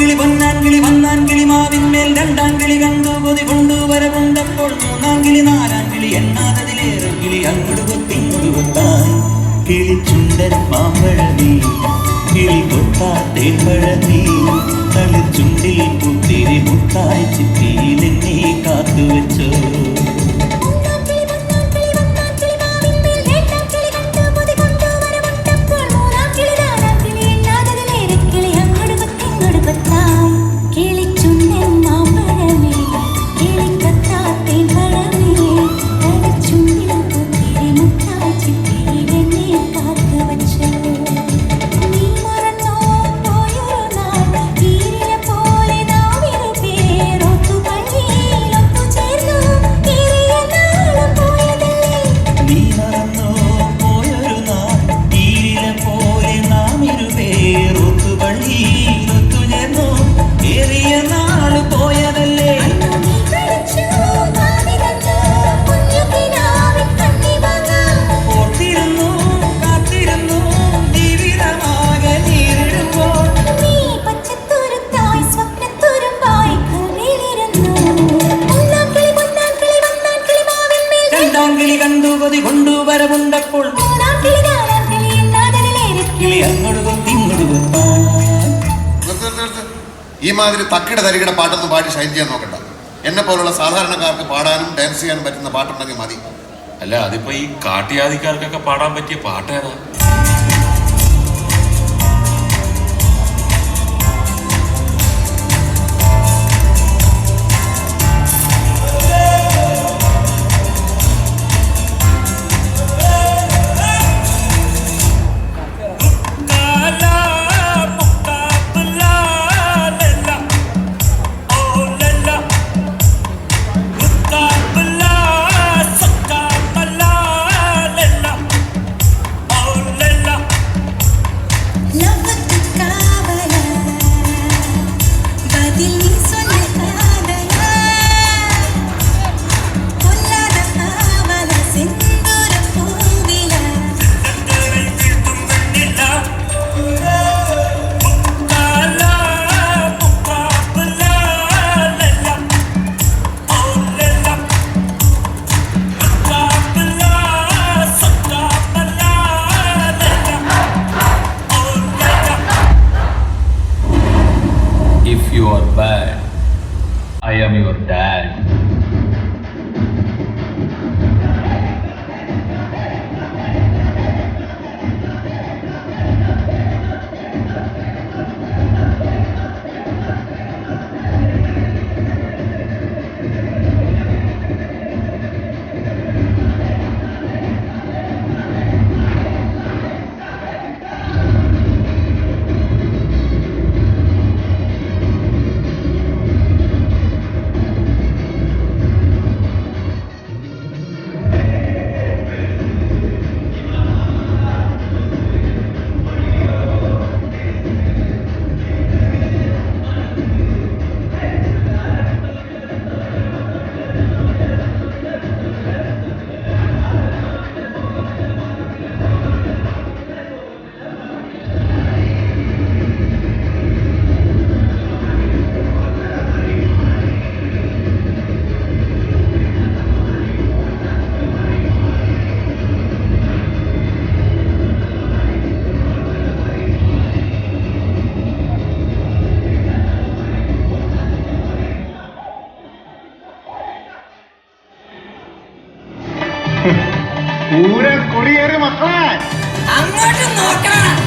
കിളി പൊന്നാൻ കിളി വന്നാൻ കിളി മാവിന്മേൽ രണ്ടാം കിളി കണ്ടു കൊതി കൊണ്ടുവരവുണ്ടപ്പോൾ മൂന്നാം കിളി നാലാം കിളി എണ്ണാതതിലേറെ കിളി അങ്ങോട്ട് കൊത്തിങ്ങോട്ട് കൊത്താൻ കിളി ചുണ്ടൻ മാമ്പഴനീ കിളി കൊത്താ തേൻപഴനീ കളിച്ചുണ്ടിൽ പുത്തിരി മുത്തായി ചിത്തിയിലെന്നെ കാത്തുവെച്ചോ കൊണ്ടുവരവുണ്ടപ്പോൾ ഈ മാതിരി തക്കിടെ തരികിടെ പാട്ടൊന്നും പാടി ഷൈൻ ചെയ്യാൻ നോക്കണ്ട. എന്നെ പോലുള്ള സാധാരണക്കാർക്ക് പാടാനും ഡാൻസ് ചെയ്യാനും പറ്റുന്ന പാട്ടുണ്ടെങ്കിൽ മതി. അല്ല അതിപ്പോ ഈ കാട്ടിയാദിക്കാർക്കൊക്കെ പാടാൻ പറ്റിയ പാട്ടേതാ? You are bad. I am your dad. Pooram കൊടിയേറി മക്കളെ അങ്ങോട്ട് നോക്കണം.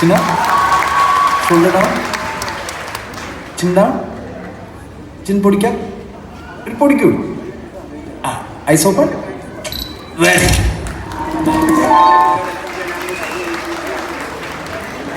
Chin up. Shoulder down. Chin down. Chin പൊടിക്കാം. പൊടിക്കൂ. Eyes open. Very.